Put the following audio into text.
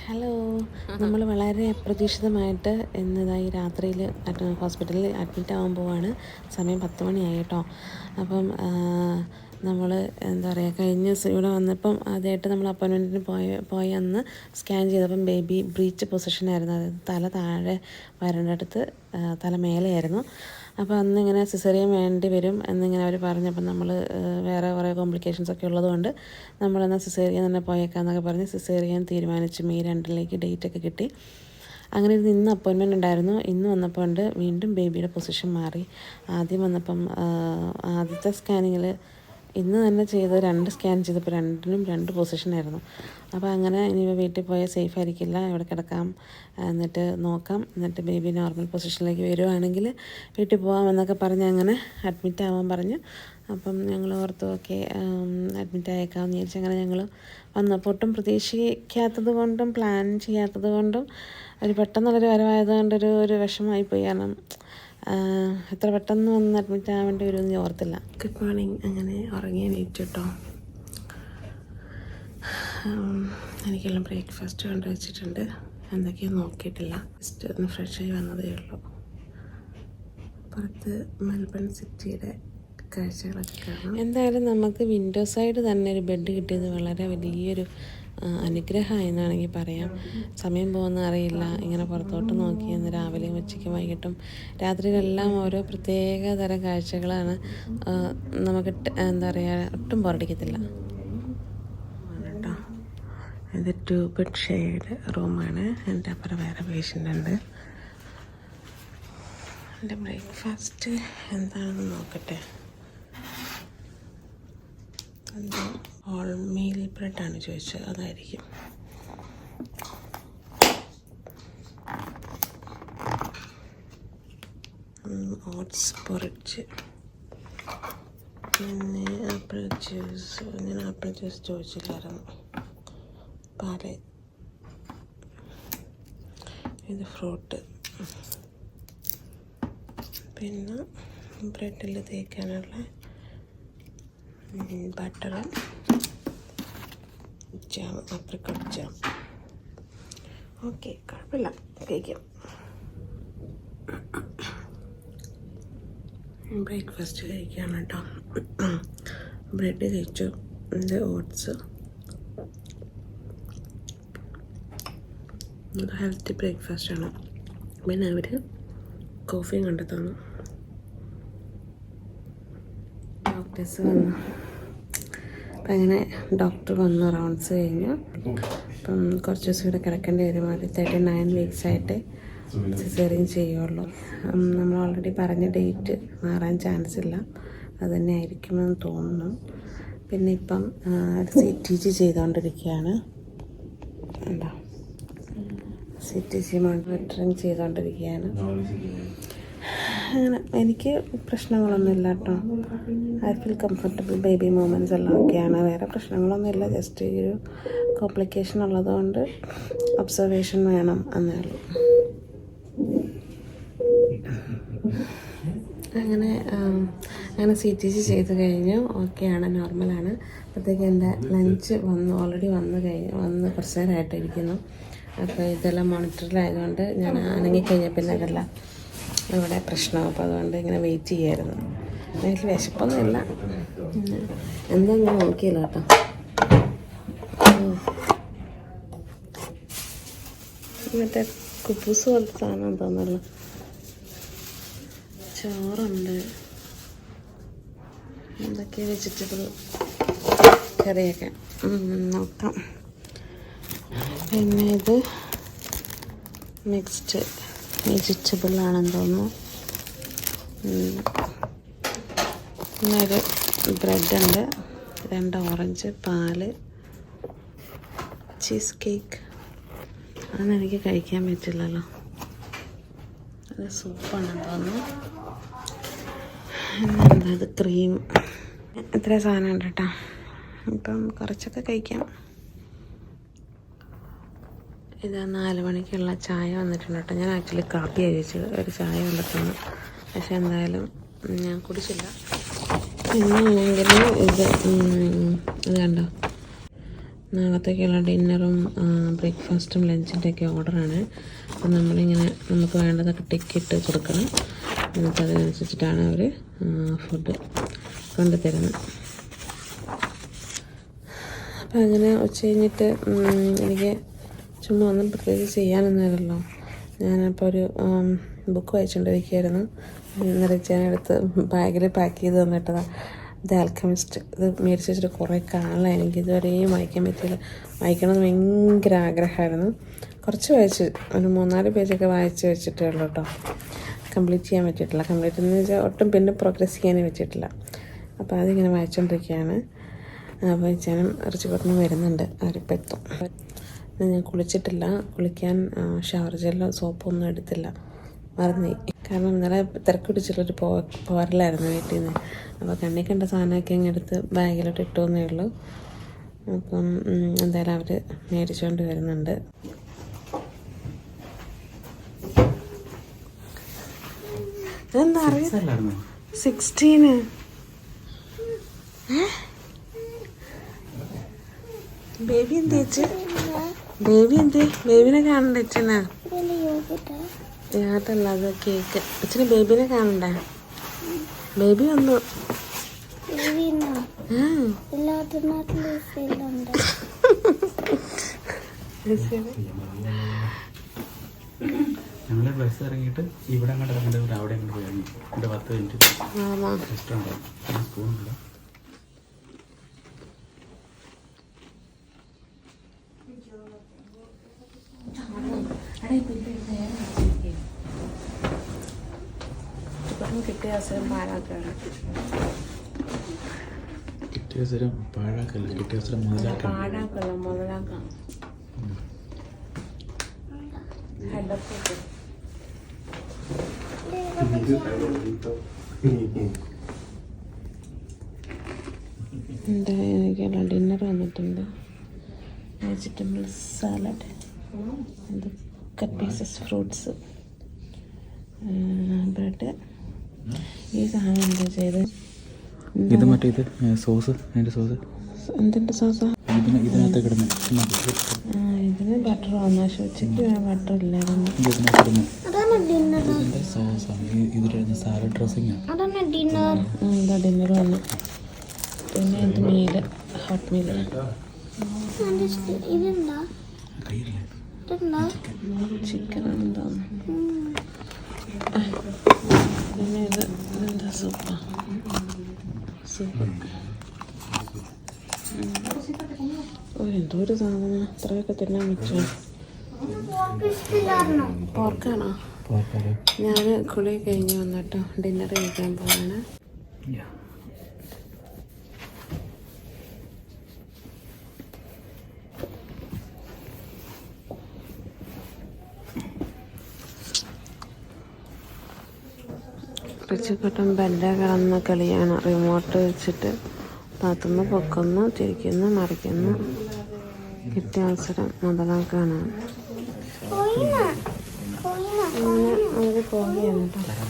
Hello. നമ്മൾ വളരെ അപ്രതീക്ഷിതമായിട്ട് ഇന്നതായി രാത്രിയിൽ ഹോസ്പിറ്റലിൽ അഡ്മിറ്റ് ആവാൻ പോവാണ്. സമയം 10 മണിയായി കേട്ടോ. അപ്പം നമ്മൾ എന്താ പറയുക, കഴിഞ്ഞ ഇവിടെ വന്നപ്പം ആദ്യമായിട്ട് നമ്മൾ അപ്പോയിൻമെൻറ്റിന് പോയ അന്ന് സ്കാൻ ചെയ്തപ്പം ബേബി ബ്രീച്ച് പൊസിഷനായിരുന്നു. അതായത് തല താഴെ വരേണ്ടടുത്ത് തല മേലെയായിരുന്നു. അപ്പോൾ അന്നിങ്ങനെ സിസേറിയൻ വേണ്ടി വരും എന്നിങ്ങനെ അവർ പറഞ്ഞപ്പോൾ നമ്മൾ വേറെ കുറേ കോംപ്ലിക്കേഷൻസൊക്കെ ഉള്ളതുകൊണ്ട് നമ്മളെന്നാൽ സിസേറിയൻ തന്നെ പോയേക്കാന്നൊക്കെ പറഞ്ഞ് സിസേറിയൻ തീരുമാനിച്ചു. മെയ് 2 ഡേറ്റൊക്കെ കിട്ടി. അങ്ങനെ ഇന്ന് അപ്പോയിൻമെൻറ്റ് ഉണ്ടായിരുന്നു. ഇന്ന് വന്നപ്പോൾ ഉണ്ട് വീണ്ടും ബേബിയുടെ പൊസിഷൻ മാറി. ആദ്യം വന്നപ്പം ആദ്യത്തെ സ്കാനിങ്ങിൽ ഇന്ന് തന്നെ ചെയ്ത് 2 സ്കാൻ ചെയ്തപ്പോൾ രണ്ടിനും 2 പൊസിഷനായിരുന്നു. അപ്പോൾ അങ്ങനെ ഇനി വീട്ടിൽ പോയാൽ സേഫ് ആയിരിക്കില്ല, ഇവിടെ കിടക്കാം, എന്നിട്ട് നോക്കാം, എന്നിട്ട് ബേബി നോർമൽ പൊസിഷനിലേക്ക് വരുവാണെങ്കിൽ വീട്ടിൽ പോകാം എന്നൊക്കെ പറഞ്ഞ് അങ്ങനെ അഡ്മിറ്റ് ആവാൻ പറഞ്ഞു. അപ്പം ഞങ്ങൾ ഓർത്തു ഓക്കെ അഡ്മിറ്റ് ആയേക്കാമെന്ന് വിചാരിച്ചു. അങ്ങനെ ഞങ്ങൾ വന്നപ്പോൾ ഒട്ടും പ്രതീക്ഷിക്കാത്തത് കൊണ്ടും പ്ലാൻ ചെയ്യാത്തത് കൊണ്ടും ഒരു പെട്ടെന്നുള്ളൊരു വരവായതുകൊണ്ടൊരു വിഷമമായിപ്പോയി. കാരണം എത്ര പെട്ടെന്ന് വന്ന് അഡ്മിറ്റ് ആവേണ്ടി വരുമെന്ന് ഓർത്തില്ല. Good morning. അങ്ങനെ ഉറങ്ങി എണീറ്റു കേട്ടോ. എനിക്കെല്ലാം ബ്രേക്ക്ഫാസ്റ്റ് കൊണ്ട് വെച്ചിട്ടുണ്ട്. എന്തൊക്കെയാണ് നോക്കിയിട്ടില്ല, ജസ്റ്റ് ഒന്ന് ഫ്രഷായി വന്നതേ ഉള്ളൂ. പുറത്ത് മെൽബൺ സിറ്റിയുടെ കാഴ്ചകളൊക്കെ കാണാം. എന്തായാലും നമുക്ക് വിൻഡോ സൈഡ് തന്നെ ഒരു ബെഡ് കിട്ടിയത് വളരെ വലിയൊരു അനുഗ്രഹമായി എന്നാണെങ്കിൽ പറയാം. സമയം പോകുന്ന അറിയില്ല. ഇങ്ങനെ പുറത്തോട്ട് നോക്കി എന്ന് രാവിലെയും ഉച്ചയ്ക്കും വൈകിട്ടും രാത്രിയിലെല്ലാം ഓരോ പ്രത്യേക തരം കാഴ്ചകളാണ്. നമുക്ക് എന്താ പറയുക, ഒട്ടും ബോറടിക്കത്തില്ല കേട്ടോ. ഇത് 2 ബെഡ് ഷെയ്ഡ് റൂമാണ്. എൻ്റെ അപ്പുറം വേറെ പേഷ്യൻ്റ് ഉണ്ട്. എൻ്റെ ബ്രേക്ക്ഫാസ്റ്റ് എന്താണെന്ന് നോക്കട്ടെ. എന്താ ഹോൾ മീൽ ബ്രെഡാണ് ചോദിച്ചത്, അതായിരിക്കും. ഓട്സ് പൊറിച്ച്, പിന്നെ ആപ്പിൾ ജ്യൂസ്. ഞാൻ ആപ്പിൾ ജ്യൂസ് ചോദിച്ചില്ലായിരുന്നു. പാല്, ഇത് ഫ്രൂട്ട്, പിന്നെ ബ്രെഡിൽ തേക്കാനുള്ള butter, jam, apricot jam. Okay, കുഴപ്പമില്ല, കഴിക്കാം. ബ്രേക്ക്ഫാസ്റ്റ് കഴിക്കുകയാണ് കേട്ടോ. ബ്രെഡ് കഴിച്ചു. ഇത് ഓട്സ്. ഇത് ഹെൽത്തി ബ്രേക്ക്ഫാസ്റ്റാണ്. പിന്നെ അവർ കോഫിയും കണ്ടെത്തുന്നു. ഡോക്ടേഴ്സ് വന്നു. അപ്പം അങ്ങനെ ഡോക്ടർ വന്നു, റൗണ്ട്സ് കഴിഞ്ഞു. അപ്പം കുറച്ച് ദിവസം ഇവിടെ കിടക്കേണ്ടി വരും. ഒരു 39 വീക്സായിട്ട് സിസേറിയൻ ചെയ്യുള്ളൂ. നമ്മൾ ഓൾറെഡി പറഞ്ഞ ഡേറ്റ് മാറാൻ ചാൻസ് ഇല്ല, അത് തന്നെ ആയിരിക്കുമെന്ന് തോന്നുന്നു. പിന്നെ ഇപ്പം CTG ചെയ്തുകൊണ്ടിരിക്കുകയാണ്. ഉണ്ടോ, CTG മോണിറ്ററിങ് ചെയ്തുകൊണ്ടിരിക്കുകയാണ്. അങ്ങനെ എനിക്ക് പ്രശ്നങ്ങളൊന്നുമില്ല കേട്ടോ. I feel comfortable. Baby movements എല്ലാം ഒക്കെയാണ്, വേറെ പ്രശ്നങ്ങളൊന്നുമില്ല. ജസ്റ്റ് ഈ ഒരു കോംപ്ലിക്കേഷൻ ഉള്ളതുകൊണ്ട് ഒബ്സർവേഷൻ വേണം എന്നേ ഉള്ളൂ. അങ്ങനെ CTG ചെയ്ത് കഴിഞ്ഞു. ഓക്കെയാണ്, നോർമലാണ്. അപ്പോഴത്തേക്ക് എൻ്റെ ലഞ്ച് ഓൾറെഡി വന്ന് കുറച്ച് നേരമായിട്ടിരിക്കുന്നു. അപ്പോൾ ഇതെല്ലാം മോണിറ്ററിലായതുകൊണ്ട് ഞാൻ അനങ്ങിക്കഴിഞ്ഞാൽ പിന്നെ അതെല്ലാം ഇവിടെ പ്രശ്നം. അപ്പോൾ അതുകൊണ്ട് ഇങ്ങനെ വെയിറ്റ് ചെയ്യായിരുന്നു. എനിക്ക് വിശപ്പൊന്നുമില്ല, എന്താ ഞാൻ നോക്കിയില്ല കേട്ടോ. മറ്റേ കുബൂസ് പോലത്തെ സാധനം തോന്നല്ലോ. ചോറുണ്ട്, എന്തൊക്കെ വെജിറ്റബിൾ കറിയൊക്കെ നോക്കാം. പിന്നെ ഇത് മിക്സ്ഡ് വെജിറ്റബിളാണെന്ന് തോന്നുന്നു. പിന്നെ ഒരു ബ്രെഡുണ്ട്, 2 ഓറഞ്ച്, പാല്, ചീസ് കേക്ക്. അതൊന്നും എനിക്ക് കഴിക്കാൻ പറ്റില്ലല്ലോ. അത് സൂപ്പാണെന്ന് തോന്നുന്നു. അത് ക്രീം. ഇത്ര സാധനം ഉണ്ട് കേട്ടോ. ഇപ്പം കുറച്ചൊക്കെ കഴിക്കാം. ഇത് 4 മണിക്കുള്ള ചായ വന്നിട്ടുണ്ട് കേട്ടോ. ഞാൻ ആക്ച്വലി കാപ്പി കഴിച്ചത്, ഒരു ചായ കൊണ്ടിട്ടാണ്. പക്ഷെ എന്തായാലും ഞാൻ കുടിച്ചില്ല. പിന്നെയാണെങ്കിൽ ഇത് കണ്ടോ, നാളത്തേക്കുള്ള ഡിന്നറും ബ്രേക്ക്ഫാസ്റ്റും ലഞ്ചിൻ്റെയൊക്കെ ഓർഡറാണ്. അപ്പം നമ്മളിങ്ങനെ നമുക്ക് വേണ്ടതൊക്കെ ടിക്കിട്ട് കൊടുക്കണം. എന്നിട്ട് അതിനനുസരിച്ചിട്ടാണ് അവർ ഫുഡ് കൊണ്ടുതരുന്നത്. അപ്പം അങ്ങനെ ഉച്ച കഴിഞ്ഞിട്ട് എനിക്ക് ചുമ്മാ ഒന്നും പ്രത്യേകിച്ച് ചെയ്യാനൊന്നുമില്ലല്ലോ. ഞാനപ്പോൾ ഒരു ബുക്ക് വായിച്ചുകൊണ്ടിരിക്കുകയായിരുന്നു. നിറച്ചാനെടുത്ത് ബാഗിൽ പാക്ക് ചെയ്ത് തന്നിട്ടതാണ് ദ ആൽക്കെമിസ്റ്റ്. ഇത് മേടിച്ച് വെച്ചിട്ട് കുറേ കാലമായി. എനിക്കിതുവരെയും വായിക്കാൻ പറ്റില്ല. വായിക്കണമെന്ന് ഭയങ്കര ആഗ്രഹമായിരുന്നു. കുറച്ച് വായിച്ച് ഒരു 3-4 പേജൊക്കെ വായിച്ച് വെച്ചിട്ടേ ഉള്ളൂ കേട്ടോ. കംപ്ലീറ്റ് ചെയ്യാൻ പറ്റിയിട്ടില്ല. കംപ്ലീറ്റ് എന്ന് വെച്ചാൽ ഒട്ടും പിന്നെ പ്രോഗ്രസ് ചെയ്യാനേ പറ്റിയിട്ടില്ല. അപ്പോൾ അതിങ്ങനെ വായിച്ചുകൊണ്ടിരിക്കുകയാണ്. അപ്പോൾ ചേനും ഇറച്ചിക്കൊട്ടനും വരുന്നുണ്ട്. അവരിപ്പോൾ എത്തും. ഞാൻ കുളിച്ചിട്ടില്ല. കുളിക്കാൻ ഷവർ ജെല്ലോ സോപ്പൊന്നും എടുത്തില്ല, മറന്നുപോയി. കാരണം ഇന്നലെ തിരക്ക് പിടിച്ചിട്ടൊരു പോരലായിരുന്നു വീട്ടിൽ നിന്ന്. അപ്പോൾ കണ്ണി കണ്ട സാധനമൊക്കെ അങ്ങ് എടുത്ത് ബാഗിലോട്ട് ഇട്ടുവെന്നേ ഉള്ളൂ. അപ്പം എന്തായാലും അവർ മേടിച്ചുകൊണ്ട് വരുന്നുണ്ട്. എന്താ അറിയാം 16 ബേബി എന്ത് ചേച്ചി? ബേബിനെ കാണണ്ട അച്ഛനാ? യാട്ടല്ല, അത് കേക്ക്. അച്ഛന് ബേബിനെ കാണണ്ട. ബേബി വന്നു. ഞങ്ങൾ ബസ് ഇറങ്ങിയിട്ട് ഇവിടെ അങ്ങോട്ട് ഇറങ്ങേണ്ടത് അവിടെ അങ്ങോട്ട് പോയി ഇറങ്ങി. ഇവിടെ 10 മിനിറ്റ് റെസ്റ്റോറൻറ്റ് സ്പൂണില്ല. കിട്ടിയ അവസരം പാഴാക്കല്ല, കിട്ടിയ അവസരം മുതലാക്കാം. എൻ്റെ എനിക്കുള്ള ഡിന്നർ വന്നിട്ടുണ്ട്. Vegetable salad, cut pieces fruits, bread. ഈ സാധനം എന്താ ചെയ്ത് ഇത് മറ്റേ ഇത് സോസ്, അതിൻ്റെ സോസ് എന്തിൻ്റെ സോസാ ഇതിനകത്ത് കിടന്ന് ഇതിന് ബട്ടർ വന്നു. പക്ഷെ ഉച്ചയ്ക്ക് ബട്ടർ ഇല്ലായിരുന്നു. ഇതിൻ്റെ സോസാണ് ഇതിലിരുന്ന സാലഡ് ഡ്രസ്സിങ്ങാണ്. എന്താ ഡിന്നർ വന്നു. പിന്നെ ഇത് മീൽ, ഹോട്ട് മീൽ, ചിക്കൻ എന്താ. പിന്നെ ഇതെന്താ സൂപ്പ്. എന്തോ ഒരു സാധനം അത്രയൊക്കെ തിന്നാൻ പറ്റുമോ? പോർക്കാണോ? ഞാൻ കുളി കഴിഞ്ഞ് വന്നിട്ടോ ഡിന്നർ കഴിക്കാൻ പോവാണ്. റിച്ചുക്കുട്ടൻ ബെല്ല് കിടന്ന കളിയാണ്. റിമോട്ട് വെച്ചിട്ട് താത്തുന്നു, പൊക്കുന്നു, തിരിക്കുന്നു, മറിക്കുന്നു. കിട്ടിയ അവസരം മുതലാക്കാനാണ്. അങ്ങനെ അവർ പോവുകയാണ് കേട്ടോ.